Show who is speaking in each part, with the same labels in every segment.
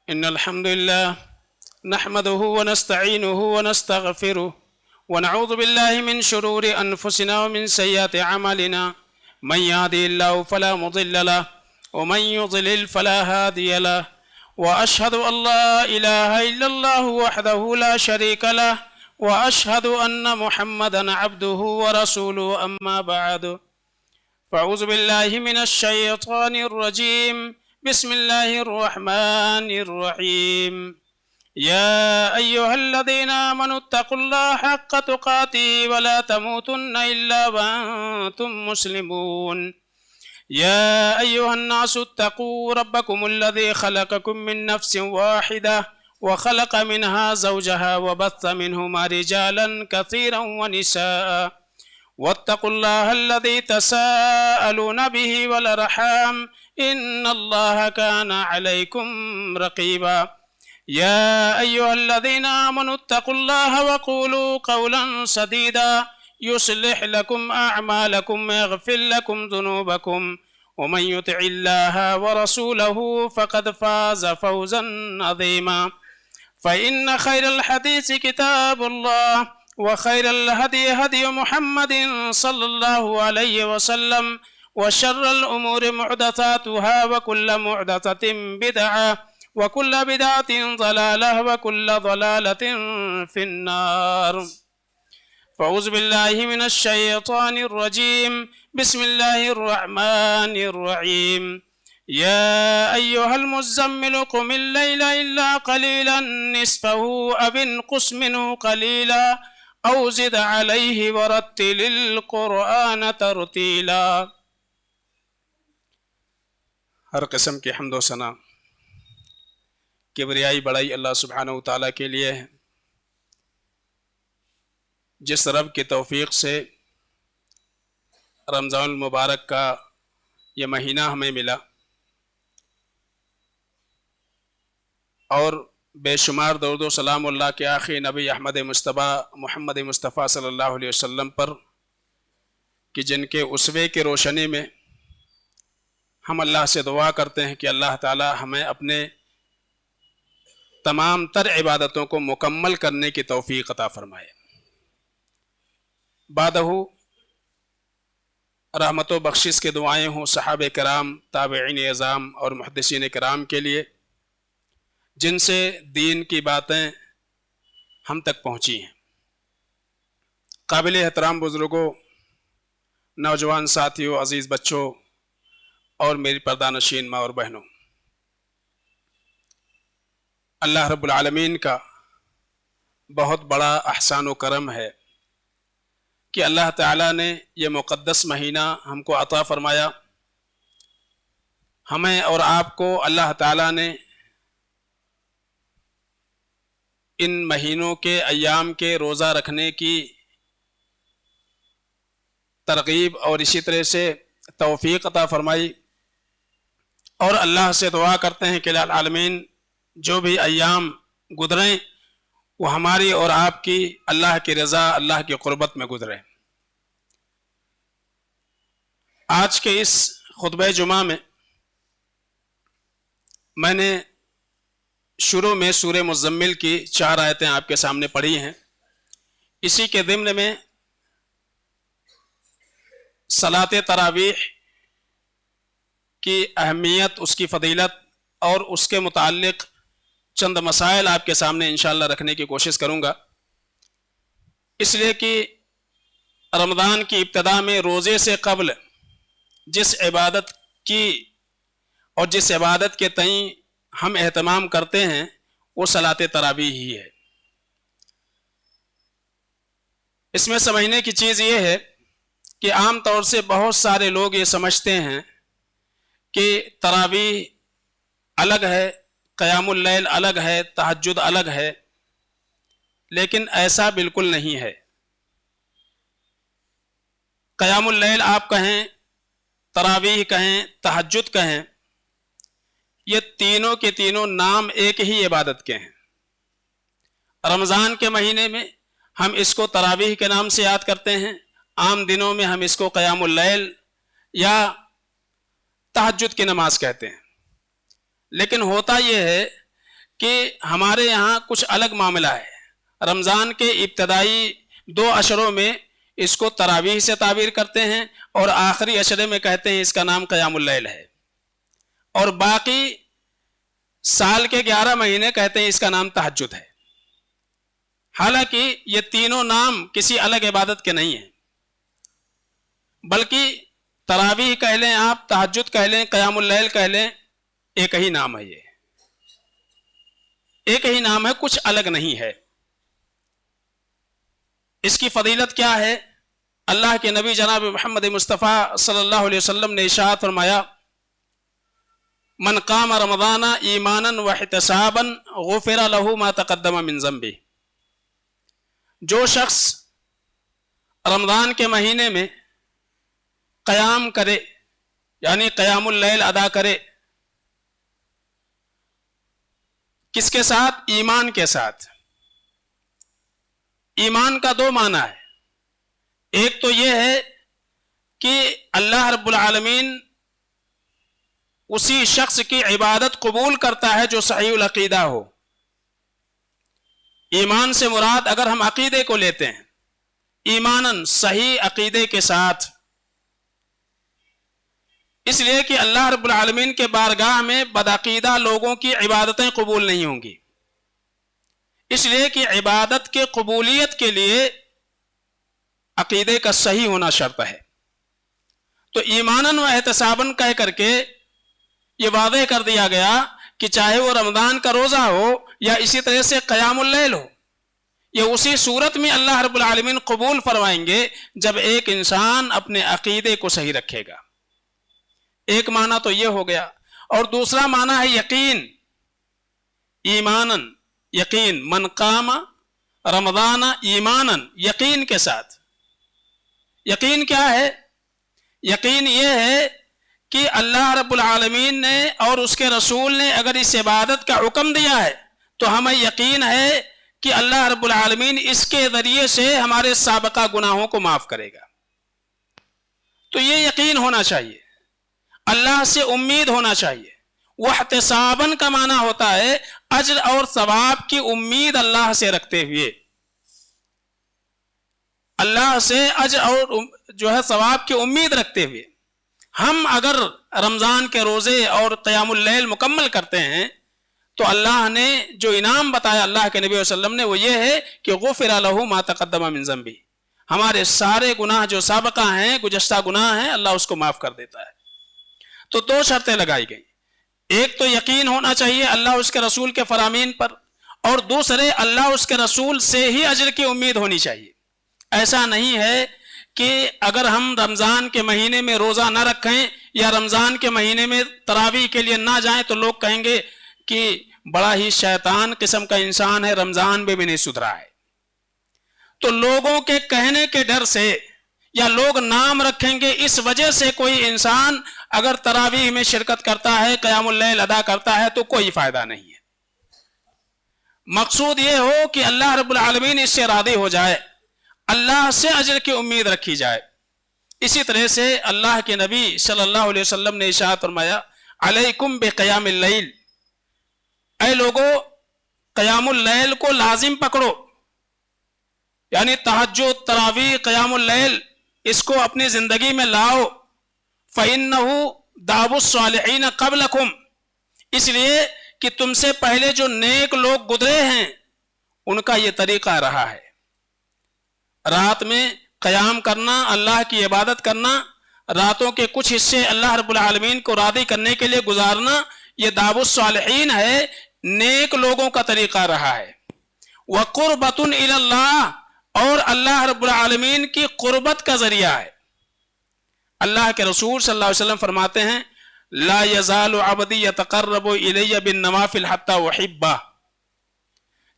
Speaker 1: إن الحمد لله نحمده ونستعينه ونستغفره ونعوذ بالله من شرور أنفسنا ومن سيئات أعمالنا من يهده الله فلا مضل له ومن يضلل فلا هادي له وأشهد أن لا إله إلا الله وحده لا شريك له وأشهد أن محمدا عبده ورسوله أما بعد فأعوذ بالله من الشيطان الرجيم بسم الله الرحمن الرحيم يا أيها الذين آمنوا اتقوا الله حق تقاته ولا تموتن إلا وأنتم مسلمون يا أيها الناس اتقوا ربكم الذي خلقكم من نفس واحدة وخلق منها زوجها وبث منهما رجالا كثيرا ونساء واتقوا الله الذي تساءلون به والأرحام إن الله كان عليكم رقيبا يا أيها الذين آمنوا اتقوا الله وقولوا قولا سديدا يصلح لكم أعمالكم ويغفر لكم ذنوبكم ومن يطع الله ورسوله فقد فاز فوزا عظيما فإن خير الحديث كتاب الله وخير الهدي هدي محمد صلى الله عليه وسلم وشر الأمور محدثاتها وكل محدثة بدعة وكل بدعة ضلالة وكل ضلالة في النار فأعوذ بالله من الشيطان الرجيم بسم الله الرحمن الرحيم يا أيها المزمل قم الليل إلا قليلا نصفه أو انقص منه قليلا أو زد عليه ورتل القرآن ترتيلا. ہر قسم کی حمد و ثنا کبریائی بڑائی اللہ سبحانہ و تعالیٰ کے لیے ہے، جس رب کی توفیق سے رمضان المبارک کا یہ مہینہ ہمیں ملا اور بے شمار درود و سلام اللہ کے آخری نبی احمد مصطفیٰ محمد مصطفیٰ صلی اللہ علیہ وسلم پر کہ جن کے اسوے کی روشنی میں ہم اللہ سے دعا کرتے ہیں کہ اللہ تعالی ہمیں اپنے تمام تر عبادتوں کو مکمل کرنے کی توفیق عطا فرمائے۔ بعدہ رحمت و بخشش کے دعائیں ہوں صحابہ کرام، تابعین اعظام اور محدثین کرام کے لیے جن سے دین کی باتیں ہم تک پہنچی ہیں۔ قابل احترام بزرگوں، نوجوان ساتھیوں، عزیز بچوں اور میری پردہ نشین ماں اور بہنوں، اللہ رب العالمین کا بہت بڑا احسان و کرم ہے کہ اللہ تعالیٰ نے یہ مقدس مہینہ ہم کو عطا فرمایا۔ ہمیں اور آپ کو اللہ تعالیٰ نے ان مہینوں کے ایام کے روزہ رکھنے کی ترغیب اور اسی طرح سے توفیق عطا فرمائی، اور اللہ سے دعا کرتے ہیں کہ العالمین جو بھی ایام گزریں وہ ہماری اور آپ کی اللہ کی رضا، اللہ کی قربت میں گزرے۔ آج کے اس خطبہ جمعہ میں نے شروع میں سورہ مزمل کی 4 آیتیں آپ کے سامنے پڑھی ہیں۔ اسی کے ضمن میں صلاۃ تراویح کی اہمیت، اس کی فضیلت اور اس کے متعلق چند مسائل آپ کے سامنے انشاءاللہ رکھنے کی کوشش کروں گا، اس لیے کہ رمضان کی ابتدا میں روزے سے قبل جس عبادت کی اور جس عبادت کے تئیں ہم اہتمام کرتے ہیں وہ صلاۃ تراویح ہی ہے۔ اس میں سمجھنے کی چیز یہ ہے کہ عام طور سے بہت سارے لوگ یہ سمجھتے ہیں کہ تراویح الگ ہے، قیام اللیل الگ ہے، تہجد الگ ہے، لیکن ایسا بالکل نہیں ہے۔ قیام اللیل آپ کہیں، تراویح کہیں، تہجد کہیں، یہ تینوں کے تینوں نام ایک ہی عبادت کے ہیں۔ رمضان کے مہینے میں ہم اس کو تراویح کے نام سے یاد کرتے ہیں، عام دنوں میں ہم اس کو قیام اللیل یا تہجد کی نماز کہتے ہیں۔ لیکن ہوتا یہ ہے کہ ہمارے یہاں کچھ الگ معاملہ ہے. رمضان کے ابتدائی 2 عشروں میں اس کو تراویح سے تعبیر کرتے ہیں اور آخری عشرے میں کہتے ہیں اس کا نام قیام اللیل ہے, اور باقی سال کے 11 مہینے کہتے ہیں اس کا نام تہجد ہے. حالانکہ یہ تینوں نام کسی الگ عبادت کے نہیں ہیں, بلکہ تراویح کہہ لیں آپ, تہجد کہہ لیں, قیام اللیل کہہ لیں, ایک ہی نام ہے. یہ ایک ہی نام ہے, کچھ الگ نہیں ہے. اس کی فضیلت کیا ہے؟ اللہ کے نبی جناب محمد مصطفیٰ صلی اللہ علیہ وسلم نے ارشاد فرمایا, من قام رمضان ایمانا واحتسابا غفر له ما تقدم من ذنبه. جو شخص رمضان کے مہینے میں قیام کرے, یعنی قیام اللیل ادا کرے, کس کے ساتھ؟ ایمان کے ساتھ. ایمان کا 2 معنی ہے. ایک تو یہ ہے کہ اللہ رب العالمین اسی شخص کی عبادت قبول کرتا ہے جو صحیح العقیدہ ہو. ایمان سے مراد اگر ہم عقیدے کو لیتے ہیں, ایماناً صحیح عقیدے کے ساتھ, اس لیے کہ اللہ رب العالمین کے بارگاہ میں بدعقیدہ لوگوں کی عبادتیں قبول نہیں ہوں گی. اس لیے کہ عبادت کے قبولیت کے لیے عقیدے کا صحیح ہونا شرط ہے. تو ایماناً و احتساباً کہہ کر کے یہ واضح کر دیا گیا کہ چاہے وہ رمضان کا روزہ ہو یا اسی طرح سے قیام اللیل ہو, یہ اسی صورت میں اللہ رب العالمین قبول فرمائیں گے جب ایک انسان اپنے عقیدے کو صحیح رکھے گا. ایک معنی تو یہ ہو گیا. اور دوسرا معنی ہے یقین. ایماناً, یقین. من قام رمضان ایماناً, یقین کے ساتھ. یقین کیا ہے؟ یقین یہ ہے کہ اللہ رب العالمین نے اور اس کے رسول نے اگر اس عبادت کا حکم دیا ہے تو ہمیں یقین ہے کہ اللہ رب العالمین اس کے ذریعے سے ہمارے سابقہ گناہوں کو معاف کرے گا. تو یہ یقین ہونا چاہیے, اللہ سے امید ہونا چاہیے. واحتساباً کا معنی ہوتا ہے اجر اور ثواب کی امید اللہ سے رکھتے ہوئے, اللہ سے اجر اور جو ہے ثواب کی امید رکھتے ہوئے. ہم اگر رمضان کے روزے اور قیام اللیل مکمل کرتے ہیں تو اللہ نے جو انعام بتایا اللہ کے نبی صلی اللہ علیہ وسلم نے وہ یہ ہے کہ غفر له ما تقدم من ذنبه, ہمارے سارے گناہ جو سابقہ ہیں, گزشتہ گناہ ہیں, اللہ اس کو معاف کر دیتا ہے. تو 2 شرطیں لگائی گئیں. ایک تو یقین ہونا چاہیے اللہ اس کے رسول کے فرامین پر, اور دوسرے اللہ اس کے رسول سے ہی اجر کی امید ہونی چاہیے. ایسا نہیں ہے کہ اگر ہم رمضان کے مہینے میں روزہ نہ رکھیں یا رمضان کے مہینے میں تراویح کے لیے نہ جائیں تو لوگ کہیں گے کہ بڑا ہی شیطان قسم کا انسان ہے, رمضان میں بھی نہیں سدھرا ہے. تو لوگوں کے کہنے کے ڈر سے یا لوگ نام رکھیں گے اس وجہ سے کوئی انسان اگر تراویح میں شرکت کرتا ہے, قیام اللیل ادا کرتا ہے تو کوئی فائدہ نہیں ہے. مقصود یہ ہو کہ اللہ رب العالمین اس سے راضی ہو جائے, اللہ سے اجر کی امید رکھی جائے. اسی طرح سے اللہ کے نبی صلی اللہ علیہ وسلم نے ارشاد فرمایا, علیکم بقیام اللیل, اے لوگو قیام اللیل کو لازم پکڑو, یعنی تہجد, تراویح, قیام اللیل اس کو اپنی زندگی میں لاؤ. فَإِنَّهُ دَابُ الصَّالِحِينَ قَبْلَكُمْ, اس لیے کہ تم سے پہلے جو نیک لوگ گزرے ہیں ان کا یہ طریقہ رہا ہے. رات میں قیام کرنا, اللہ کی عبادت کرنا, راتوں کے کچھ حصے اللہ رب العالمین کو راضی کرنے کے لیے گزارنا, یہ داب الصالحین ہے, نیک لوگوں کا طریقہ رہا ہے. وَقُرْبَةٌ إِلَى اللَّهِ, اور اللہ رب العالمین کی قربت کا ذریعہ ہے. اللہ کے رسول صلی اللہ علیہ وسلم فرماتے ہیں, لا يزال عبدی يتقرب الی بالنوافل حتى احبہ,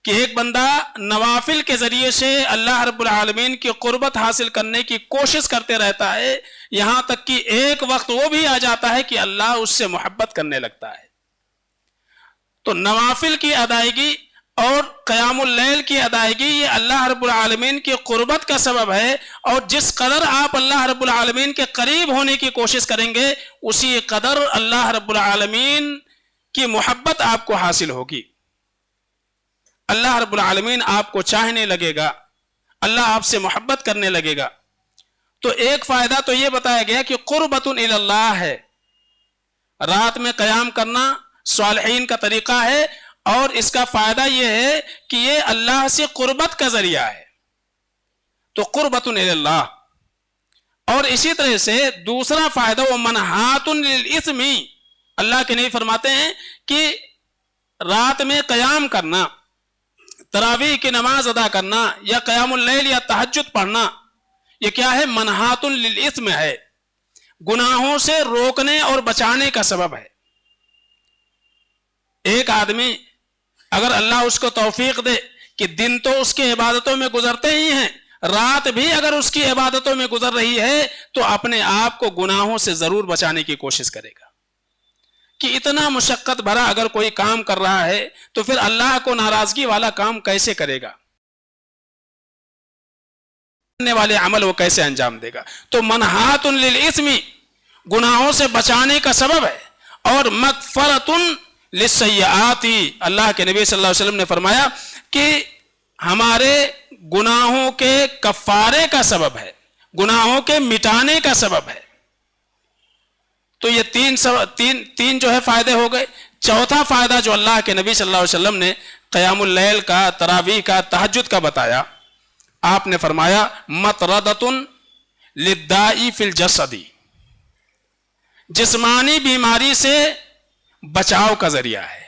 Speaker 1: کہ ایک بندہ نوافل کے ذریعے سے اللہ رب العالمین کی قربت حاصل کرنے کی کوشش کرتے رہتا ہے, یہاں تک کہ ایک وقت وہ بھی آ جاتا ہے کہ اللہ اس سے محبت کرنے لگتا ہے. تو نوافل کی ادائیگی اور قیام اللیل کی ادائیگی یہ اللہ رب العالمین کی قربت کا سبب ہے, اور جس قدر آپ اللہ رب العالمین کے قریب ہونے کی کوشش کریں گے اسی قدر اللہ رب العالمین کی محبت آپ کو حاصل ہوگی. اللہ رب العالمین آپ کو چاہنے لگے گا، اللہ آپ سے محبت کرنے لگے گا۔ تو ایک فائدہ تو یہ بتایا گیا کہ قربۃ الی اللہ ہے، رات میں قیام کرنا صالحین کا طریقہ ہے، اور اس کا فائدہ یہ ہے کہ یہ اللہ سے قربت کا ذریعہ ہے، تو قربۃ الی اللہ۔ اور اسی طرح سے دوسرا فائدہ وہ منہات للاسم، اللہ کے نبی فرماتے ہیں کہ رات میں قیام کرنا، تراویح کی نماز ادا کرنا، یا قیام اللیل یا تہجد پڑھنا، یہ کیا ہے؟ منہات للاسم ہے، گناہوں سے روکنے اور بچانے کا سبب ہے۔ ایک آدمی اگر اللہ اس کو توفیق دے کہ دن تو اس کی عبادتوں میں گزرتے ہی ہیں، رات بھی اگر اس کی عبادتوں میں گزر رہی ہے، تو اپنے آپ کو گناہوں سے ضرور بچانے کی کوشش کرے گا کہ اتنا مشقت بھرا اگر کوئی کام کر رہا ہے تو پھر اللہ کو ناراضگی والا کام کیسے کرے گا، کرنے والے عمل وہ کیسے انجام دے گا؟ تو منہات للاسم، گناہوں سے بچانے کا سبب ہے، اور مغفرۃ للسیئات، اللہ کے نبی صلی اللہ علیہ وسلم نے فرمایا کہ ہمارے گناہوں کے کفارے کا سبب ہے، گناہوں کے مٹانے کا سبب ہے۔ تو یہ تین جو ہے فائدے ہو گئے۔ چوتھا فائدہ جو اللہ کے نبی صلی اللہ علیہ وسلم نے قیام اللیل کا، تراویح کا، تہجد کا بتایا، آپ نے فرمایا مطردۃ للداء فی الجسد، جسمانی بیماری سے بچاؤ کا ذریعہ ہے،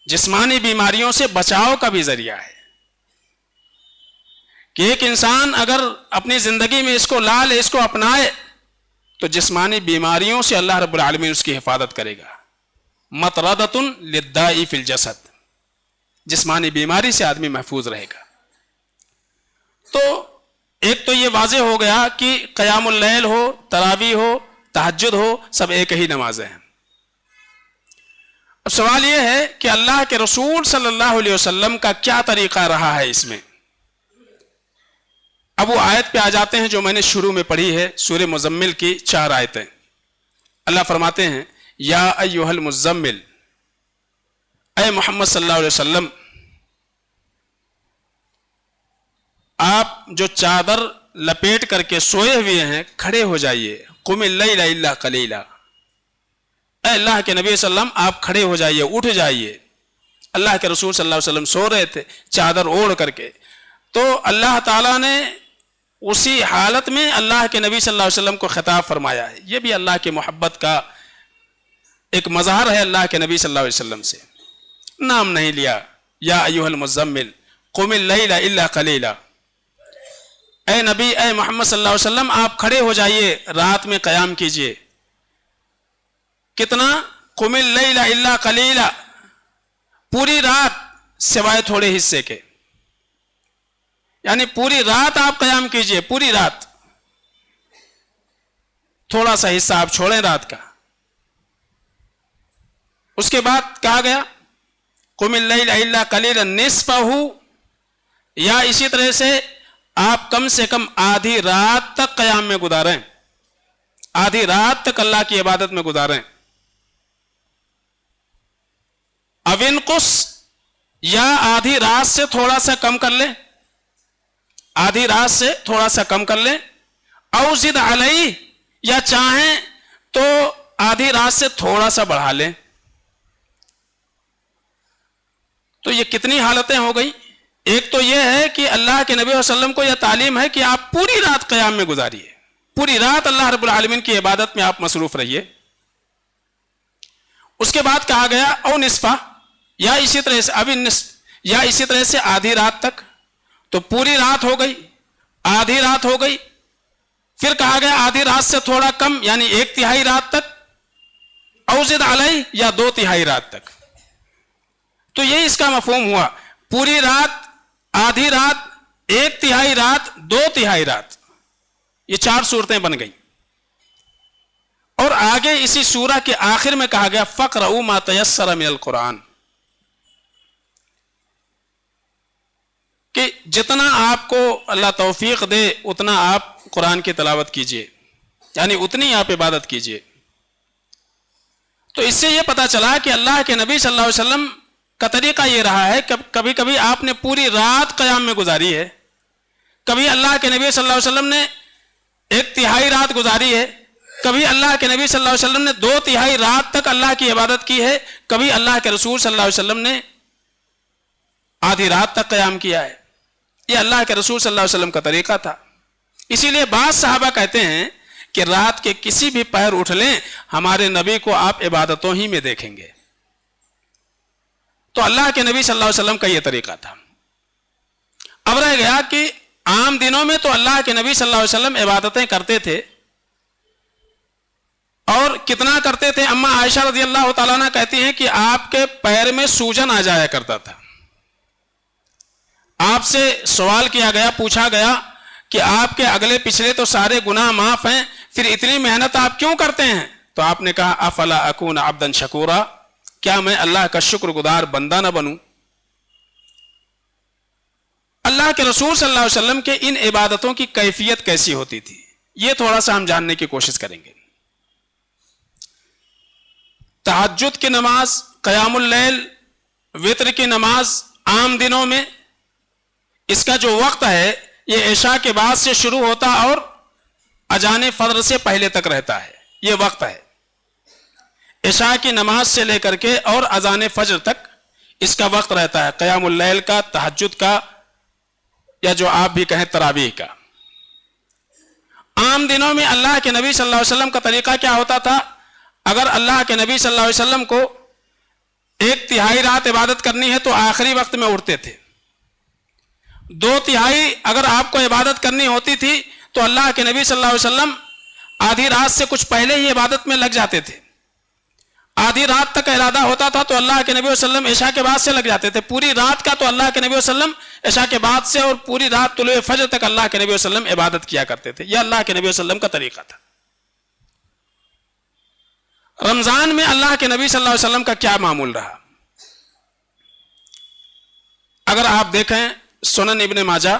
Speaker 1: جسمانی بیماریوں سے بچاؤ کا بھی ذریعہ ہے کہ ایک انسان اگر اپنی زندگی میں اس کو لا لے، اس کو اپنائے، تو جسمانی بیماریوں سے اللہ رب العالمین اس کی حفاظت کرے گا۔ مطردۃ للداء فی الجسد، جسمانی بیماری سے آدمی محفوظ رہے گا۔ تو ایک تو یہ واضح ہو گیا کہ قیام اللیل ہو، تراویح ہو، تہجد ہو، سب ایک ہی نمازیں ہیں۔ اب سوال یہ ہے کہ اللہ کے رسول صلی اللہ علیہ وسلم کا کیا طریقہ رہا ہے اس میں؟ اب وہ آیت پہ آ جاتے ہیں جو میں نے شروع میں پڑھی ہے، سورہ مزمل کی 4 آیتیں۔ اللہ فرماتے ہیں یا ایھا المزمل، اے محمد صلی اللہ علیہ وسلم، آپ جو چادر لپیٹ کر کے سوئے ہوئے ہیں کھڑے ہو جائیے، قم اللیل الا قلیلا، اے اللہ کے نبی صلی اللہ علیہ وسلم آپ کھڑے ہو جائیے، اٹھ جائیے۔ اللہ کے رسول صلی اللہ علیہ وسلم سو رہے تھے چادر اوڑھ کر کے، تو اللہ تعالیٰ نے اسی حالت میں اللہ کے نبی صلی اللہ علیہ وسلم کو خطاب فرمایا ہے۔ یہ بھی اللہ کی محبت کا ایک مظہر ہے اللہ کے نبی صلی اللہ علیہ وسلم سے۔ نام نہیں لیا، یا ایھا المزمل قم اللیل الا قلیلا، اے نبی، اے محمد صلی اللہ علیہ وسلم آپ کھڑے ہو جائیے، رات میں قیام کیجئے۔ کتنا؟ قم اللیل الا قلیلا، پوری رات سوائے تھوڑے حصے کے، یعنی پوری رات آپ قیام کیجئے، پوری رات، تھوڑا سا حصہ آپ چھوڑیں رات کا۔ اس کے بعد کہا گیا قم اللیل الا قلیلا نصفہ، یا اسی طرح سے آپ کم سے کم آدھی رات تک قیام میں گزاریں، آدھی رات تک اللہ کی عبادت میں گزاریں۔ او انقص، یا آدھی رات سے تھوڑا سا کم کر لیں، آدھی رات سے تھوڑا سا کم کر لیں۔ او زد علیہ، یا چاہیں تو آدھی رات سے تھوڑا سا بڑھا لیں۔ تو یہ کتنی حالتیں ہو گئی؟ ایک تو یہ ہے کہ اللہ کے نبی صلی اللہ علیہ وسلم کو یہ تعلیم ہے کہ آپ پوری رات قیام میں گزاریے، پوری رات اللہ رب العالمین کی عبادت میں آپ مصروف رہیے۔ اس کے بعد کہا گیا او نصفہ، یا اسی طرح سے اب نصف، یا اسی طرح سے آدھی رات تک۔ تو پوری رات ہو گئی، آدھی رات ہو گئی، پھر کہا گیا آدھی رات سے تھوڑا کم، یعنی 1/3 رات تک۔ او زد علیہ، یا 2/3 رات تک۔ تو یہ اس کا مفہوم ہوا، پوری رات، آدھی رات، 1/3 رات، 2/3 رات، یہ 4 صورتیں بن گئی۔ اور آگے اسی سورہ کے آخر میں کہا گیا فَقْرَؤُوا مَا تَيَسَّرَ مِنَ الْقُرْآنِ، کہ جتنا آپ کو اللہ توفیق دے اتنا آپ قرآن کی تلاوت کیجئے، یعنی اتنی آپ عبادت کیجئے۔ تو اس سے یہ پتا چلا کہ اللہ کے نبی صلی اللہ علیہ وسلم کا طریقہ یہ رہا ہے کہ کبھی کبھی آپ نے پوری رات قیام میں گزاری ہے، کبھی اللہ کے نبی صلی اللہ علیہ وسلم نے 1/3 رات گزاری ہے، کبھی اللہ کے نبی صلی اللہ علیہ وسلم نے 2/3 رات تک اللہ کی عبادت کی ہے، کبھی اللہ کے رسول صلی اللہ علیہ وسلم نے آدھی رات تک قیام کیا ہے۔ یہ اللہ کے رسول صلی اللہ علیہ وسلم کا طریقہ تھا۔ اسی لیے بعض صحابہ کہتے ہیں کہ رات کے کسی بھی پہر اٹھ لیں، ہمارے نبی کو آپ عبادتوں ہی میں دیکھیں گے۔ تو اللہ کے نبی صلی اللہ علیہ وسلم کا یہ طریقہ تھا۔ اب رہ گیا کہ عام دنوں میں تو اللہ کے نبی صلی اللہ علیہ وسلم عبادتیں کرتے تھے، اور کتنا کرتے تھے؟ اما عائشہ رضی اللہ تعالیٰ عنہ کہتی ہیں کہ آپ کے پیر میں سوجن آ جایا کرتا تھا۔ آپ سے سوال کیا گیا، پوچھا گیا کہ آپ کے اگلے پچھلے تو سارے گناہ معاف ہیں، پھر اتنی محنت آپ کیوں کرتے ہیں؟ تو آپ نے کہا افلا اکون عبدا شکورا، کیا میں اللہ کا شکر گزار بندہ نہ بنوں؟ اللہ کے رسول صلی اللہ علیہ وسلم کے ان عبادتوں کی کیفیت کیسی ہوتی تھی، یہ تھوڑا سا ہم جاننے کی کوشش کریں گے۔ تہجد کی نماز، قیام اللیل، وتر کی نماز عام دنوں میں اس کا جو وقت ہے یہ عشاء کے بعد سے شروع ہوتا اور اذان فجر سے پہلے تک رہتا ہے، یہ وقت ہے۔ عشاء کی نماز سے لے کر کے اور اذان فجر تک اس کا وقت رہتا ہے، قیام اللیل کا، تہجد کا، یا جو آپ بھی کہیں تراویح کا۔ عام دنوں میں اللہ کے نبی صلی اللہ علیہ وسلم کا طریقہ کیا ہوتا تھا؟ اگر اللہ کے نبی صلی اللہ علیہ وسلم کو 1/3 رات عبادت کرنی ہے تو آخری وقت میں اٹھتے تھے۔ 2/3 اگر آپ کو عبادت کرنی ہوتی تھی تو اللہ کے نبی صلی اللہ علیہ وسلم آدھی رات سے کچھ پہلے ہی عبادت میں لگ جاتے تھے۔ آدھی رات تک ارادہ ہوتا تھا تو اللہ کے نبی صلی اللہ علیہ وسلم عشاء کے بعد سے لگ جاتے تھے۔ پوری رات کا تو اللہ کے نبی صلی اللہ علیہ وسلم عشاء کے بعد سے اور پوری رات طلوع فجر تک اللہ کے نبی صلی اللہ علیہ وسلم عبادت کیا کرتے تھے۔ یہ اللہ کے نبی صلی اللہ علیہ وسلم کا طریقہ تھا۔ رمضان میں اللہ کے نبی صلی اللہ علیہ وسلم کا کیا معمول رہا؟ اگر آپ دیکھیں سنن ابن ماجہ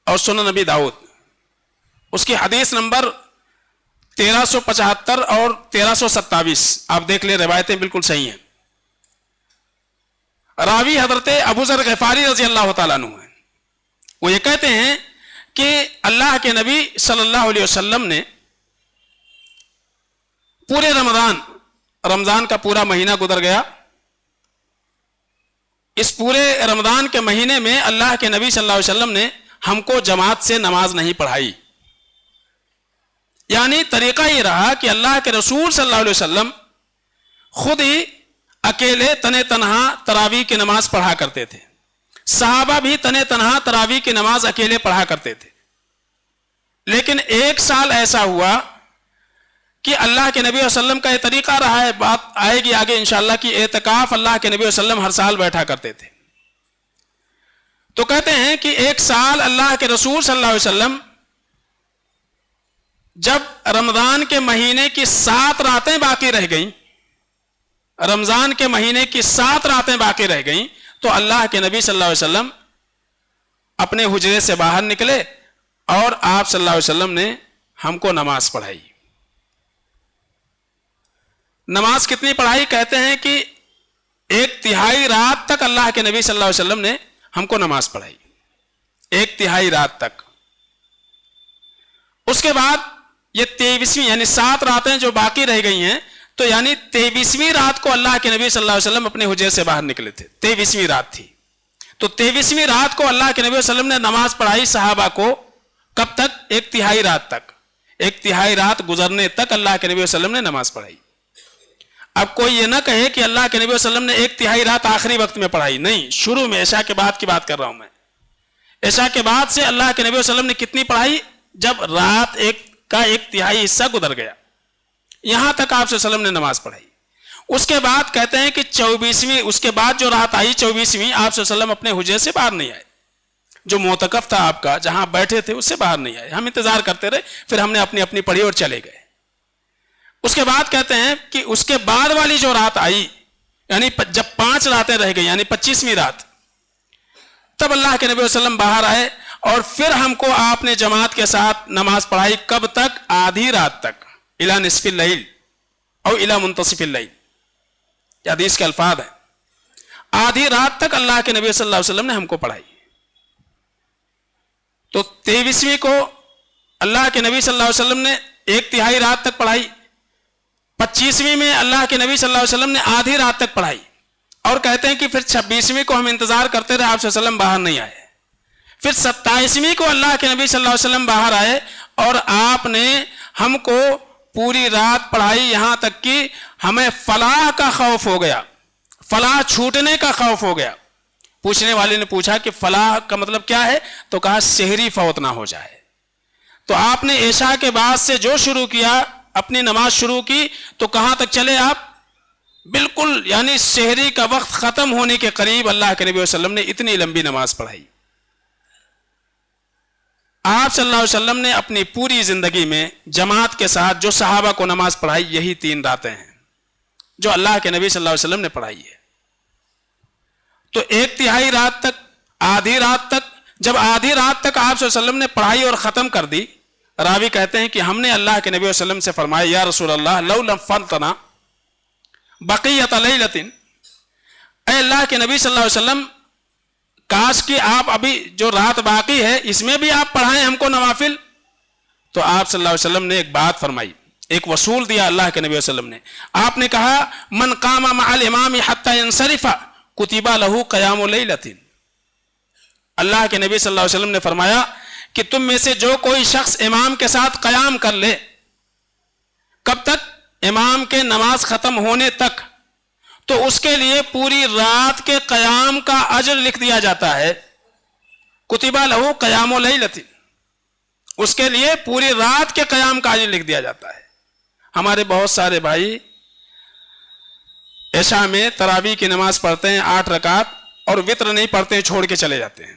Speaker 1: اور سنن نبی داؤد، اس کی حدیث نمبر 1375 اور 1327 آپ دیکھ لیں، روایتیں بالکل صحیح ہیں۔ راوی حضرت ابو ذر غفاری رضی اللہ تعالیٰ عنہ ہیں۔ وہ یہ کہتے ہیں کہ اللہ کے نبی صلی اللہ علیہ وسلم نے پورے رمضان کا پورا مہینہ گزر گیا۔ اس پورے رمضان کے مہینے میں اللہ کے نبی صلی اللہ علیہ وسلم نے ہم کو جماعت سے نماز نہیں پڑھائی۔ یعنی طریقہ یہ رہا کہ اللہ کے رسول صلی اللہ علیہ وسلم خود ہی اکیلے تنے تنہا تراویح کی نماز پڑھا کرتے تھے، صحابہ بھی تنے تنہا تراویح کی نماز اکیلے پڑھا کرتے تھے۔ لیکن ایک سال ایسا ہوا کہ اللہ کے نبی صلی اللہ علیہ وسلم کا یہ طریقہ رہا ہے، بات آئے گی آگے انشاءاللہ، کہ اعتکاف اللہ کے نبی صلی اللہ علیہ وسلم ہر سال بیٹھا کرتے تھے۔ تو کہتے ہیں کہ ایک سال اللہ کے رسول صلی اللہ علیہ وسلم جب رمضان کے مہینے کی 7 راتیں باقی رہ گئیں، رمضان کے مہینے کی 7 راتیں باقی رہ گئیں، تو اللہ کے نبی صلی اللہ علیہ وسلم اپنے حجرے سے باہر نکلے اور آپ صلی اللہ علیہ وسلم نے ہم کو نماز پڑھائی۔ نماز کتنی پڑھائی؟ کہتے ہیں کہ 1/3 رات تک اللہ کے نبی صلی اللہ علیہ وسلم نے ہم کو نماز پڑھائی، 1/3 رات تک۔ اس کے بعد یہ 23ویں یعنی 7 راتیں جو باقی رہ گئی ہیں، تو یعنی 23ویں رات کو اللہ کے نبی صلی اللہ علیہ وسلم اپنے حجرے سے باہر نکلے تھے۔ 23ویں رات تھی، تو 23ویں رات کو اللہ کے نبی صلی اللہ علیہ وسلم نے نماز پڑھائی صحابہ کو۔ کب تک؟ 1/3 رات تک۔ 1/3 رات گزرنے تک اللہ کے نبی صلی اللہ علیہ وسلم نے نماز پڑھائی۔ اب کوئی یہ نہ کہے کہ اللہ کے نبی صلی اللہ علیہ وسلم نے 1/3 رات آخری وقت میں پڑھائی، نہیں، شروع میں عشاء کے بعد کی بات کر رہا ہوں میں۔ عشاء کے بعد سے اللہ کے نبی صلی اللہ علیہ وسلم نے کتنی پڑھائی؟ جب رات کا 1/3 حصہ گزر گیا، یہاں تک آپ صلی اللہ علیہ وسلم نے نماز پڑھائی۔ اس کے بعد کہتے ہیں کہ 24ویں، اس کے بعد جو رات آئی 24ویں، آپ صلی اللہ علیہ وسلم اپنے حجرے سے باہر نہیں آئے۔ جو معتکف تھا آپ کا، جہاں بیٹھے تھے، اس سے باہر نہیں آئے، ہم انتظار کرتے رہے، پھر ہم نے اپنی پڑھی اور چلے گئے۔ اس کے بعد کہتے ہیں کہ اس کے بعد والی جو رات آئی، یعنی جب 5 راتیں رہ گئی، یعنی 25ویں رات، تب اللہ کے نبی صلی اللہ علیہ وسلم باہر آئے اور پھر ہم کو آپ نے جماعت کے ساتھ نماز پڑھائی۔ کب تک؟ آدھی رات تک، الی نصف اللیل او الی منتصف اللیل، یہ حدیث کے الفاظ ہیں۔ آدھی رات تک اللہ کے نبی صلی اللہ علیہ وسلم نے ہم کو پڑھائی. تو 23ویں کو اللہ کے نبی صلی اللہ علیہ وسلم نے 1/3 رات تک پڑھائی. 25ویں میں اللہ کے نبی صلی اللہ علیہ وسلم نے آدھی رات تک پڑھائی. اور کہتے ہیں کہ پھر 26ویں کو ہم انتظار کرتے رہے, آپ صلی اللہ علیہ وسلم باہر نہیں آئے. پھر 27ویں کو اللہ کے نبی صلی اللہ علیہ وسلم باہر آئے اور آپ نے ہم کو پوری رات پڑھائی, یہاں تک کہ ہمیں فلاح کا خوف ہو گیا, فلاح چھوٹنے کا خوف ہو گیا. پوچھنے والے نے پوچھا کہ فلاح کا مطلب کیا ہے؟ تو کہا سحری فوت نہ ہو جائے. تو آپ نے عشاء کے بعد سے جو شروع کیا, اپنی نماز شروع کی, تو کہاں تک چلے آپ؟ بالکل یعنی سحری کا وقت ختم ہونے کے قریب اللہ کے نبی صلی اللہ علیہ وسلم نے اتنی لمبی نماز پڑھائی. آپ صلی اللہ علیہ وسلم نے اپنی پوری زندگی میں جماعت کے ساتھ جو صحابہ کو نماز پڑھائی, یہی 3 راتیں ہیں جو اللہ کے نبی صلی اللہ علیہ وسلم نے پڑھائی ہے. تو 1/3 رات تک, آدھی رات تک, جب آدھی رات تک آپ صلی اللہ علیہ وسلم نے پڑھائی اور ختم کر دی, راوی کہتے ہیں کہ ہم نے اللہ کے نبی صلی اللہ علیہ وسلم سے فرمایا, یا رسول اللہ لو لم فلتنا بقیت لیلۃ, اے اللہ کے نبی صلی اللہ علیہ وسلم کاش کہ آپ ابھی جو رات باقی ہے اس میں بھی آپ پڑھائیں ہم کو نوافل. تو آپ صلی اللہ علیہ وسلم نے ایک بات فرمائی, ایک وصول دیا اللہ کے نبی صلی اللہ علیہ وسلم نے. آپ نے کہا من قام مع الامام حتی ينصرف کتب لہ قیام لیلۃ. اللہ کے نبی صلی اللہ علیہ وسلم نے فرمایا کہ تم میں سے جو کوئی شخص امام کے ساتھ قیام کر لے, کب تک؟ امام کے نماز ختم ہونے تک, تو اس کے لیے پوری رات کے قیام کا اجر لکھ دیا جاتا ہے. کتب لہ قیام لیلۃ, اس کے لیے پوری رات کے قیام کا اجر لکھ دیا جاتا ہے. ہمارے بہت سارے بھائی عشاء میں تراویح کی نماز پڑھتے ہیں 8 رکعت اور وتر نہیں پڑھتے ہیں, چھوڑ کے چلے جاتے ہیں.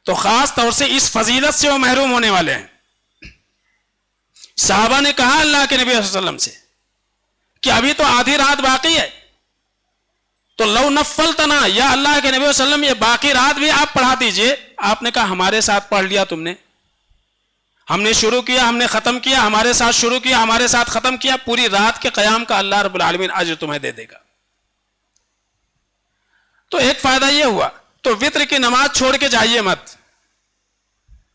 Speaker 1: تو خاص طور سے اس فضیلت سے وہ محروم ہونے والے ہیں. صحابہ نے کہا اللہ کے نبی صلی اللہ علیہ وسلم سے کہ ابھی تو آدھی رات باقی ہے, تو لو نفلتنا, یا اللہ کے نبی صلی اللہ علیہ وسلم یہ باقی رات بھی آپ پڑھا دیجئے. آپ نے کہا ہمارے ساتھ پڑھ لیا تم نے, ہم نے شروع کیا, ہم نے ختم کیا, ہمارے ساتھ شروع کیا, ہمارے ساتھ ختم کیا, پوری رات کے قیام کا اللہ رب العالمین اجر تمہیں دے دے گا. تو ایک فائدہ یہ ہوا. تو وتر کی نماز چھوڑ کے جائیے مت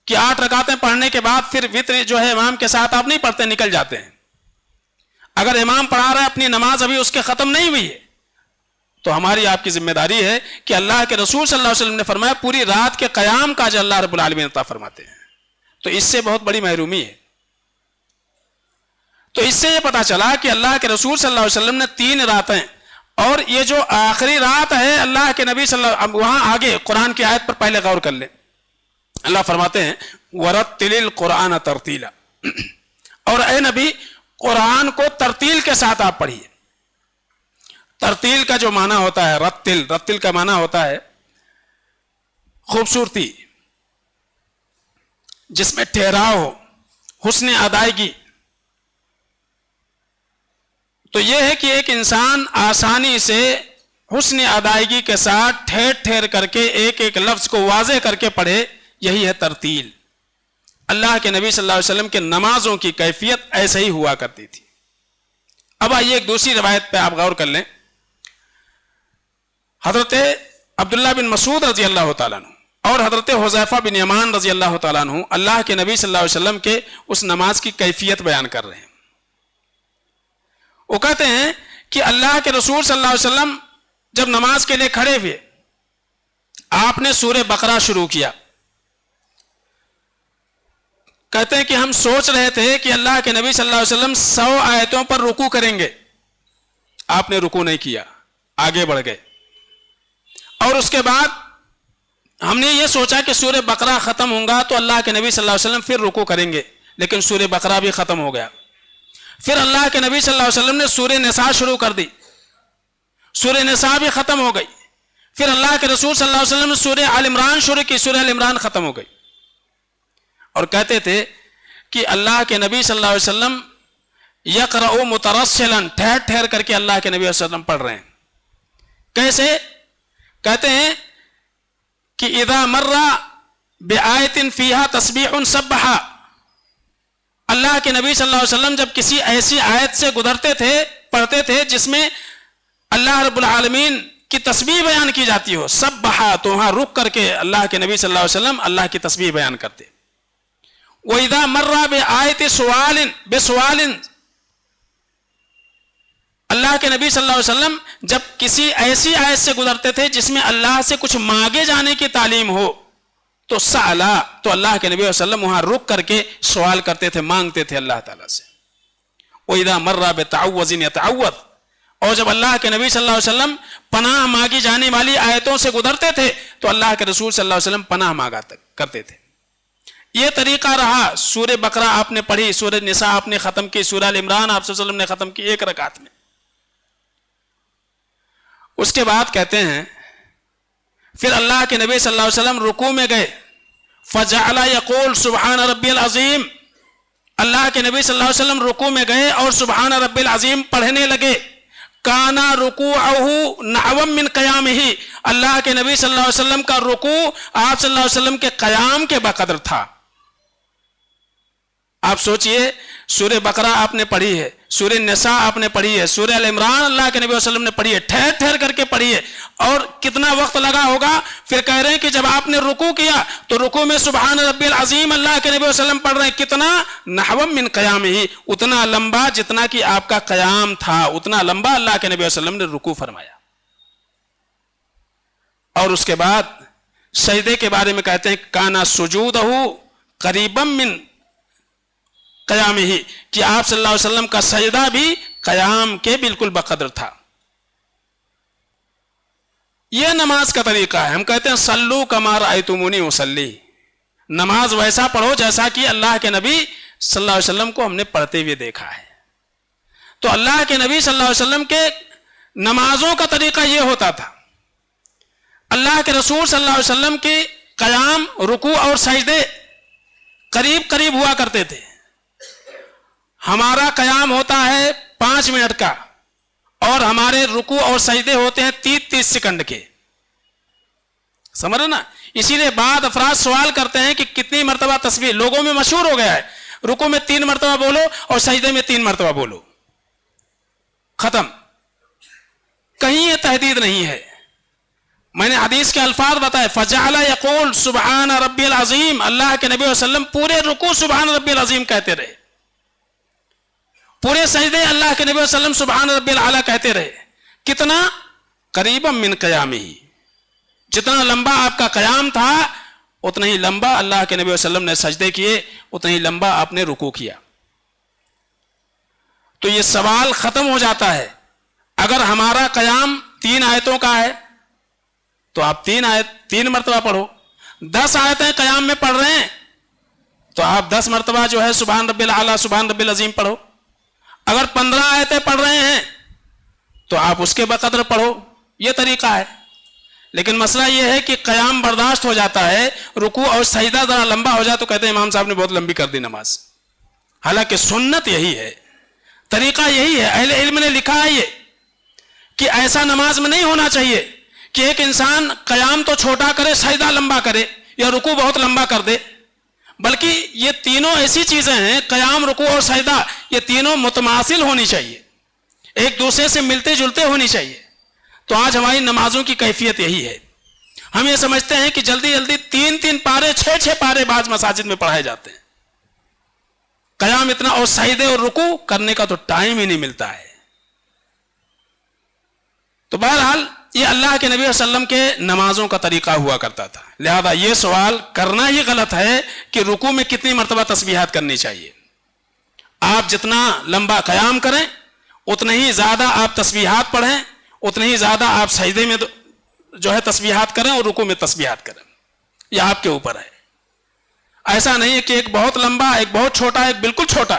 Speaker 1: کہ 8 رکعتیں پڑھنے کے بعد پھر وتر جو ہے امام کے ساتھ آپ نہیں پڑھتے, نکل جاتے ہیں. اگر امام پڑھا رہا ہے, اپنی نماز ابھی اس کے ختم نہیں ہوئی ہے, تو ہماری آپ کی ذمہ داری ہے کہ اللہ کے رسول صلی اللہ علیہ وسلم نے فرمایا پوری رات کے قیام کا جو اللہ رب العالمین عطا فرماتے ہیں. تو اس سے بہت بڑی محرومی ہے. تو اس سے یہ پتا چلا کہ اللہ کے رسول صلی اللہ علیہ وسلم نے 3 راتیں, اور یہ جو آخری رات ہے اللہ کے نبی صلی اللہ علیہ وسلم, وہاں آگے قرآن کی آیت پر پہلے غور کر لیں. اللہ فرماتے ہیں وَرَتِّلِ الْقُرْآنَ تَرْتِيلًا, اور اے نبی قرآن کو ترتیل کے ساتھ آپ پڑھیے. ترتیل کا جو معنی ہوتا ہے, رتل کا معنی ہوتا ہے خوبصورتی, جس میں ٹھہراؤ ہو, حسن ادائیگی. تو یہ ہے کہ ایک انسان آسانی سے حسن ادائیگی کے ساتھ ٹھہر ٹھہر کر کے ایک ایک لفظ کو واضح کر کے پڑھے, یہی ہے ترتیل. اللہ کے نبی صلی اللہ علیہ وسلم کے نمازوں کی کیفیت ایسے ہی ہوا کرتی تھی. اب آئیے ایک دوسری روایت پہ آپ غور کر لیں. حضرت عبداللہ بن مسعود رضی اللہ تعالیٰ عنہ اور حضرت حذیفہ بن یمان رضی اللہ تعالیٰ عنہ اللہ کے نبی صلی اللہ علیہ وسلم کے اس نماز کی کیفیت بیان کر رہے ہیں. وہ کہتے ہیں کہ اللہ کے رسول صلی اللہ علیہ وسلم جب نماز کے لیے کھڑے ہوئے, آپ نے سورہ بقرہ شروع کیا. کہتے ہیں کہ ہم سوچ رہے تھے کہ اللہ کے نبی صلی اللہ علیہ وسلم 100 آیتوں پر رکوع کریں گے. آپ نے رکوع نہیں کیا, آگے بڑھ گئے. اور اس کے بعد ہم نے یہ سوچا کہ سورہ بقرہ ختم ہوگا تو اللہ کے نبی صلی اللہ علیہ وسلم پھر رکوع کریں گے, لیکن سورہ بقرہ بھی ختم ہو گیا. پھر اللہ کے نبی صلی اللہ علیہ وسلم نے سورہ نساء شروع کر دی, سورہ نساء بھی ختم ہو گئی. پھر اللہ کے رسول صلی اللہ علیہ وسلم نے سورہ آل عمران شروع کی, سورہ آل عمران ختم ہو گئی. اور کہتے تھے کہ اللہ کے نبی صلی اللہ علیہ وسلم یقرأ مترسلا, ٹھہر ٹھہر کر کے اللہ کے نبی صلی اللہ علیہ وسلم پڑھ رہے ہیں. کیسے؟ کہتے ہیں کہ اذا مر بآیت فیہا تسبیح سبح, اللہ کے نبی صلی اللہ علیہ وسلم جب کسی ایسی آیت سے گزرتے تھے, پڑھتے تھے جس میں اللہ رب العالمین کی تسبیح بیان کی جاتی ہو، سب بہا، تو وہاں رک کر کے اللہ کے نبی صلی اللہ علیہ وسلم اللہ کی تسبیح بیان کرتے. وَإِذَا مَرَّ بِآيَةِ سُؤَالٍ، اللہ کے نبی صلی اللہ علیہ وسلم جب کسی ایسی آیت سے گزرتے تھے جس میں اللہ سے کچھ مانگے جانے کی تعلیم ہو تو سألا، تو اللہ کے نبی صلی اللہ علیہ وسلم وہاں رک کر کے سوال کرتے تھے، مانگتے تھے اللہ تعالیٰ سے. وَإِذَا مَرَّ بِتَعَوُّذٍ يَتَعَوَّذ، اور جب اللہ کے نبی صلی اللہ علیہ وسلم پناہ مانگی جانے والی آیتوں سے گزرتے تھے تو اللہ کے رسول صلی اللہ علیہ وسلم پناہ مانگا کرتے تھے. یہ طریقہ رہا. سورہ بقرہ آپ نے پڑھی، سورہ نساء آپ نے ختم کی، سورہ ال عمران آپ صلی اللہ علیہ وسلم نے ختم کی ایک رکعت میں. اس کے بعد کہتے ہیں پھر اللہ کے نبی صلی اللہ علیہ وسلم رکوع میں گئے. فجعل یقول سبحان ربی العظیم، اللہ کے نبی صلی اللہ علیہ وسلم رکوع میں گئے اور سبحان ربی العظیم پڑھنے لگے. کانا رکوعہ نحو من قیامہ، اللہ کے نبی صلی اللہ علیہ وسلم کا رکوع آپ صلی اللہ علیہ وسلم کے قیام کے بقدر تھا. آپ سوچئے سورہ بقرہ آپ نے پڑھی ہے، سورہ نساء آپ نے پڑھی ہے، سورہ ال عمران اللہ کے نبی صلی اللہ علیہ وسلم نے پڑھی ہے، ٹھہر ٹھہر کر کے پڑھی ہے، اور کتنا وقت لگا ہوگا. پھر کہہ رہے ہیں کہ جب آپ نے رکوع کیا تو رکوع میں سبحان ربی العظیم اللہ کے نبی صلی اللہ علیہ وسلم پڑھ رہے ہیں. کتنا؟ نحو من قیامہ، اتنا لمبا جتنا کہ آپ کا قیام تھا، اتنا لمبا اللہ کے نبی صلی اللہ علیہ وسلم نے رکوع فرمایا. اور اس کے بعد سجدے کے بارے میں کہتے ہیں کانا سجودہ قریبا من قیام ہی، کہ آپ صلی اللہ علیہ وسلم کا سجدہ بھی قیام کے بالکل بقدر تھا. یہ نماز کا طریقہ ہے. ہم کہتے ہیں صلو کما رأیتمونی اصلی، نماز ویسا پڑھو جیسا کہ اللہ کے نبی صلی اللہ علیہ وسلم کو ہم نے پڑھتے ہوئے دیکھا ہے. تو اللہ کے نبی صلی اللہ علیہ وسلم کے نمازوں کا طریقہ یہ ہوتا تھا. اللہ کے رسول صلی اللہ علیہ وسلم کے قیام، رکوع اور سجدے قریب قریب ہوا کرتے تھے. ہمارا قیام ہوتا ہے 5 منٹ کا اور ہمارے رکوع اور سجدے ہوتے ہیں 30 سیکنڈ کے. سمجھ رہے نا؟ اسی لیے بعض افراد سوال کرتے ہیں کہ کتنی مرتبہ تسبیح، لوگوں میں مشہور ہو گیا ہے رکوع میں 3 مرتبہ بولو اور سجدے میں 3 مرتبہ بولو، ختم. کہیں یہ تحدید نہیں ہے. میں نے حدیث کے الفاظ بتائے، فجعل یقول سبحان ربی العظیم، اللہ کے نبی صلی اللہ علیہ وسلم پورے رکوع سبحان ربی العظیم کہتے رہے، پورے سجدے اللہ کے نبی صلی اللہ علیہ وسلم سبحان ربی الاعلیٰ کہتے رہے. کتنا؟ قریبا من قیامہ، جتنا لمبا آپ کا قیام تھا اتنا ہی لمبا اللہ کے نبی صلی اللہ علیہ وسلم نے سجدے کیے، اتنا ہی لمبا آپ نے رکوع کیا. تو یہ سوال ختم ہو جاتا ہے. اگر ہمارا قیام 3 آیتوں کا ہے تو آپ 3 مرتبہ پڑھو. 10 آیتیں قیام میں پڑھ رہے ہیں تو آپ 10 مرتبہ جو ہے سبحان ربی الاعلیٰ سبحان ربی العظیم پڑھو. اگر 15 آیتیں پڑھ رہے ہیں تو آپ اس کے بقدر پڑھو. یہ طریقہ ہے. لیکن مسئلہ یہ ہے کہ قیام برداشت ہو جاتا ہے، رکوع اور سجدہ ذرا لمبا ہو جائے تو کہتے ہیں امام صاحب نے بہت لمبی کر دی نماز. حالانکہ سنت یہی ہے، طریقہ یہی ہے. اہل علم نے لکھا ہے یہ کہ ایسا نماز میں نہیں ہونا چاہیے کہ ایک انسان قیام تو چھوٹا کرے، سجدہ لمبا کرے یا رکوع بہت لمبا کر دے، بلکہ یہ تینوں ایسی چیزیں ہیں، قیام، رکوع اور سجدہ، یہ تینوں متماثل ہونی چاہیے، ایک دوسرے سے ملتے جلتے ہونی چاہیے. تو آج ہماری نمازوں کی کیفیت یہی ہے. ہم یہ سمجھتے ہیں کہ جلدی جلدی 3 پارے 6 پارے بعض مساجد میں پڑھائے جاتے ہیں. قیام اتنا اور سجدے اور رکوع کرنے کا تو ٹائم ہی نہیں ملتا ہے. تو بہرحال یہ اللہ کے نبی صلی اللہ علیہ وسلم کے نمازوں کا طریقہ ہوا کرتا تھا. لہذا یہ سوال کرنا ہی غلط ہے کہ رکوع میں کتنی مرتبہ تسبیحات کرنی چاہیے. آپ جتنا لمبا قیام کریں اتنے ہی زیادہ آپ تسبیحات پڑھیں، اتنے ہی زیادہ آپ سجدے میں جو ہے تسبیحات کریں اور رکوع میں تسبیحات کریں. یہ آپ کے اوپر ہے. ایسا نہیں ہے کہ ایک بہت لمبا، ایک بہت چھوٹا، ایک بالکل چھوٹا،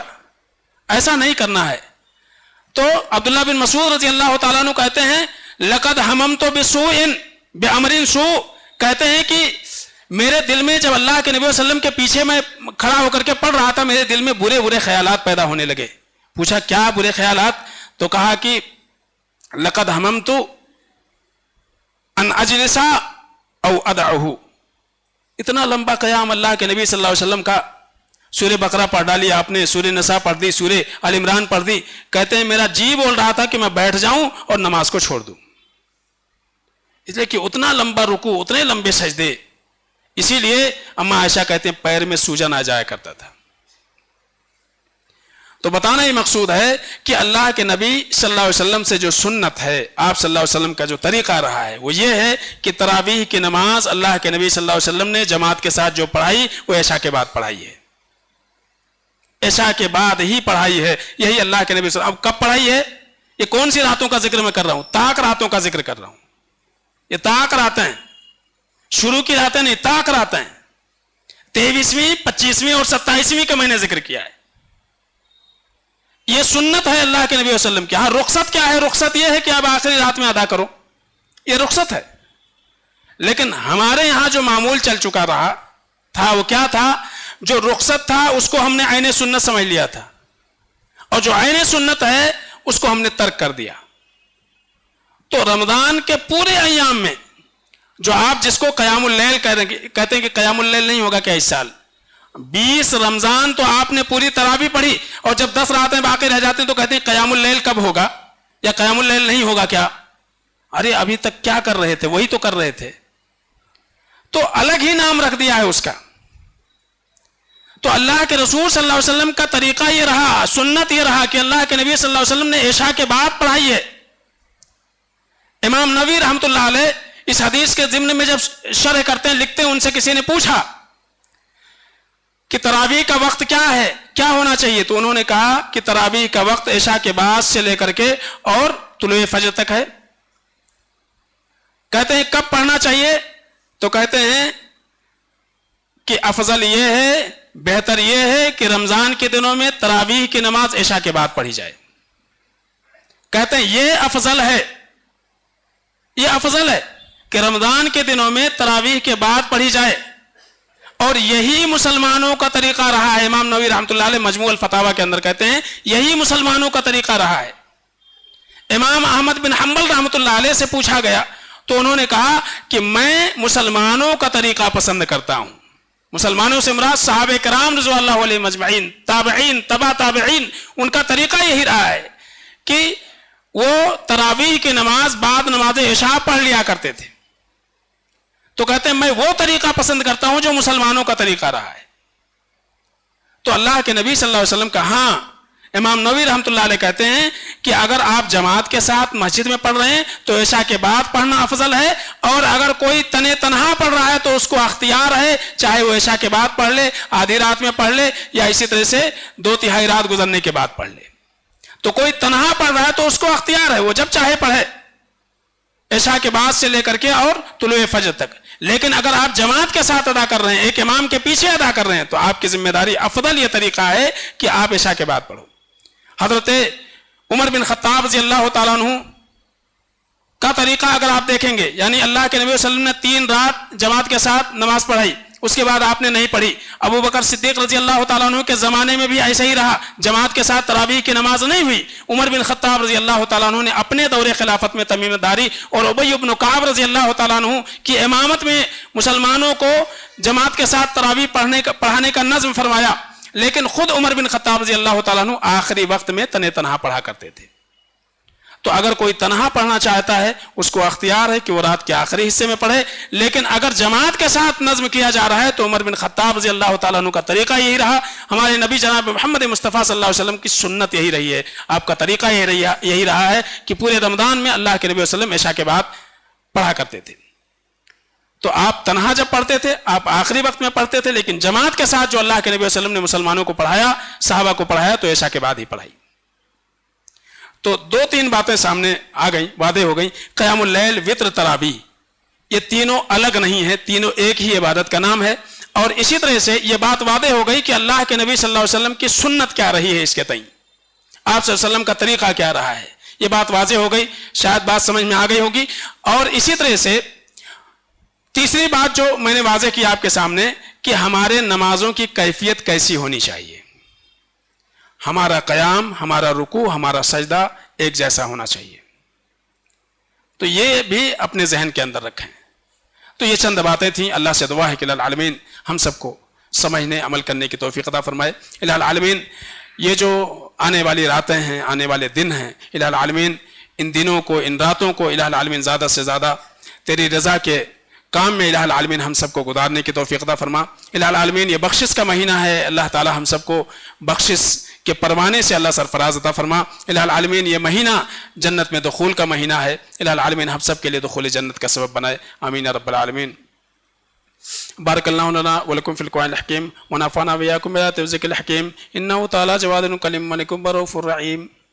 Speaker 1: ایسا نہیں کرنا ہے. تو عبداللہ بن مسعود رضی اللہ تعالیٰ عنہ کہتے ہیں لقد ہممت بسوء بامر سوء، کہتے ہیں کہ میرے دل میں جب اللہ کے نبی صلی اللہ علیہ وسلم کے پیچھے میں کھڑا ہو کر کے پڑھ رہا تھا میرے دل میں برے خیالات پیدا ہونے لگے. پوچھا کیا برے خیالات؟ تو کہا کہ لقد ہممت ان اجلس او ادعه. اتنا لمبا قیام اللہ کے نبی صلی اللہ علیہ وسلم کا، سورہ بقرہ پڑھ ڈالی آپ نے, سورہ نساء پڑھ دی, سورہ آل عمران پڑھ دی. کہتے ہیں میرا جی بول رہا تھا کہ میں بیٹھ جاؤں اور نماز کو چھوڑ دوں, اس لیے کہ اتنا لمبا رکوع, اتنے لمبے سجدے. اسی لیے اما عائشہ کہتے ہیں پیر میں سوجن آ جایا کرتا تھا. تو بتانا یہ مقصود ہے کہ اللہ کے نبی صلی اللہ علیہ وسلم سے جو سنت ہے, آپ صلی اللہ علیہ وسلم کا جو طریقہ رہا ہے وہ یہ ہے کہ تراویح کی نماز اللہ کے نبی صلی اللہ علیہ وسلم نے جماعت کے ساتھ جو پڑھائی وہ عشاء کے بعد پڑھائی ہے, عشاء کے بعد ہی پڑھائی ہے. یہی اللہ کے نبی صلی اللہ علیہ وسلم. اب کب پڑھائی ہے؟ یہ کون سی راتوں کا ذکر میں کر رہا ہوں؟ طاق راتوں کا ذکر کر رہا ہوں. یہ طاق راتیں, شروع کی راتیں نہیں, طاق راتیں. 23ویں 25ویں اور 27ویں کا میں نے ذکر کیا ہے. یہ سنت ہے اللہ کے نبی صلی اللہ علیہ وسلم کی. ہاں رخصت کیا ہے؟ رخصت یہ ہے کہ آپ آخری رات میں ادا کرو, یہ رخصت ہے. لیکن ہمارے یہاں جو معمول چل چکا رہا تھا وہ کیا تھا؟ جو رخصت تھا اس کو ہم نے عین سنت سمجھ لیا تھا, اور جو عین سنت ہے اس کو ہم نے ترک کر دیا. تو رمضان کے پورے ایام میں جو آپ جس کو قیام اللیل کہتے ہیں کہ قیام اللیل نہیں ہوگا کیا اس سال؟ 20 رمضان تو آپ نے پوری تراویح پڑھی, اور جب 10 راتیں باقی رہ جاتے ہیں تو کہتے ہیں قیام اللیل کب ہوگا, یا قیام اللیل نہیں ہوگا کیا؟ ارے ابھی تک کیا کر رہے تھے؟ وہی تو کر رہے تھے. تو الگ ہی نام رکھ دیا ہے اس کا. تو اللہ کے رسول صلی اللہ علیہ وسلم کا طریقہ یہ رہا, سنت یہ رہا کہ اللہ کے نبی صلی اللہ علیہ وسلم نے عشاء کے بعد پڑھائی ہے. امام نووی رحمۃ اللہ علیہ اس حدیث کے ضمن میں جب شرح کرتے ہیں, لکھتے ہیں, ان سے کسی نے پوچھا کہ تراویح کا وقت کیا ہے, کیا ہونا چاہیے؟ تو انہوں نے کہا کہ تراویح کا وقت عشاء کے بعد سے لے کر کے اور طلوع فجر تک ہے. کہتے ہیں کب پڑھنا چاہیے؟ تو کہتے ہیں کہ افضل یہ ہے, بہتر یہ ہے کہ رمضان کے دنوں میں تراویح کی نماز عشاء کے بعد پڑھی جائے. کہتے ہیں یہ افضل ہے, یہ افضل ہے کہ رمضان کے دنوں میں تراویح کے بعد پڑھی جائے, اور یہی مسلمانوں کا طریقہ رہا ہے. امام نووی رحمۃ اللہ علیہ مجموع الفتاوی کے اندر کہتے ہیں یہی مسلمانوں کا طریقہ رہا ہے. امام احمد بن حنبل رحمۃ اللہ علیہ سے پوچھا گیا تو انہوں نے کہا کہ میں مسلمانوں کا طریقہ پسند کرتا ہوں. مسلمانوں سے مراد صحابہ کرام رضوان اللہ علیہ مجمعین, تابعین, تبع تابعین, ان کا طریقہ یہی رہا ہے کہ وہ تراویح کی نماز بعد نماز عشاء پڑھ لیا کرتے تھے. تو کہتے ہیں میں وہ طریقہ پسند کرتا ہوں جو مسلمانوں کا طریقہ رہا ہے. تو اللہ کے نبی صلی اللہ علیہ وسلم کا, ہاں امام نووی رحمۃ اللہ علیہ کہتے ہیں کہ اگر آپ جماعت کے ساتھ مسجد میں پڑھ رہے ہیں تو عشاء کے بعد پڑھنا افضل ہے, اور اگر کوئی تنہا پڑھ رہا ہے تو اس کو اختیار ہے, چاہے وہ عشاء کے بعد پڑھ لے, آدھی رات میں پڑھ لے, یا اسی طرح سے 2/3 رات گزرنے کے بعد پڑھ لے. تو کوئی تنہا پڑھ رہا ہے تو اس کو اختیار ہے, وہ جب چاہے پڑھے, عشاء کے بعد سے لے کر کے اور طلوع فجر تک. لیکن اگر آپ جماعت کے ساتھ ادا کر رہے ہیں, ایک امام کے پیچھے ادا کر رہے ہیں, تو آپ کی ذمہ داری افضل یہ طریقہ ہے کہ آپ عشاء کے بعد پڑھو. حضرت عمر بن خطاب رضی اللہ تعالیٰ عنہ کا طریقہ اگر آپ دیکھیں گے, یعنی اللہ کے نبی صلی اللہ علیہ وسلم نے 3 رات جماعت کے ساتھ نماز پڑھائی, اس کے بعد آپ نے نہیں پڑھی. ابو بکر صدیق رضی اللہ تعالیٰ عنہ کے زمانے میں بھی ایسا ہی رہا, جماعت کے ساتھ تراویح کی نماز نہیں ہوئی. عمر بن خطاب رضی اللہ تعالیٰ عنہ نے اپنے دور خلافت میں تمیم داری اور ابی بن کعب رضی اللہ تعالیٰ عنہ کی امامت میں مسلمانوں کو جماعت کے ساتھ تراویح پڑھانے کا نظم فرمایا. لیکن خود عمر بن خطاب رضی اللہ تعالیٰ عنہ آخری وقت میں تنہا پڑھا کرتے تھے. تو اگر کوئی تنہا پڑھنا چاہتا ہے اس کو اختیار ہے کہ وہ رات کے آخری حصے میں پڑھے. لیکن اگر جماعت کے ساتھ نظم کیا جا رہا ہے تو عمر بن خطاب رضی اللہ تعالیٰ عنہ کا طریقہ یہی رہا. ہمارے نبی جناب محمد مصطفیٰ صلی اللہ علیہ وسلم کی سنت یہی رہی ہے, آپ کا طریقہ یہی رہا ہے کہ پورے رمضان میں اللہ کے نبی صلی اللہ علیہ وسلم عشاء کے بعد پڑھا کرتے تھے. تو آپ تنہا جب پڑھتے تھے آپ آخری وقت میں پڑھتے تھے, لیکن جماعت کے ساتھ جو اللہ کے نبی صلی اللہ علیہ وسلم نے مسلمانوں کو پڑھایا, صحابہ کو پڑھایا, تو عشاء کے بعد ہی پڑھائی. تو 2-3 باتیں سامنے آ گئیں, واضح ہو گئیں. قیام اللیل, وطر, تراویح, یہ تینوں الگ نہیں ہیں, تینوں ایک ہی عبادت کا نام ہے. اور اسی طرح سے یہ بات واضح ہو گئی کہ اللہ کے نبی صلی اللہ علیہ وسلم کی سنت کیا رہی ہے اس کے تئیں, آپ صلی اللہ علیہ وسلم کا طریقہ کیا رہا ہے. یہ بات واضح ہو گئی, شاید بات سمجھ میں آ گئی ہوگی. اور اسی طرح سے تیسری بات جو میں نے واضح کی آپ کے سامنے کہ ہمارے نمازوں کی کیفیت کیسی ہونی چاہیے. ہمارا قیام, ہمارا رکوع, ہمارا سجدہ ایک جیسا ہونا چاہیے. تو یہ بھی اپنے ذہن کے اندر رکھیں. تو یہ چند باتیں تھیں. اللہ سے دعا ہے کہ العالمین ہم سب کو سمجھنے عمل کرنے کی توفیق عطا فرمائے۔ الہ العالمین یہ جو آنے والی راتیں ہیں، آنے والے دن ہیں، الہ العالمین ان دنوں کو، ان راتوں کو الہ العالمین زیادہ سے زیادہ تیری رضا کے کام میں الہ العالمین ہم سب کو گزارنے کی توفیق عطا فرما۔ الہ العالمین یہ بخشش کا مہینہ ہے، اللہ تعالی ہم سب کو بخشش کے پروانے سے اللہ سرفراز عطا فرما۔ الہ العالمین یہ مہینہ جنت میں دخول کا مہینہ ہے، الہ العالمین ہم سب کے لیے دخول جنت کا سبب بنائے، آمین یا رب العالمین۔ بارک اللہ لنا ولکم فی القرآن الحکیم ونفعنا وإياکم بآیات الذکر الحکیم، انہ تعالی جواد کلیم ملک رؤوف رحیم۔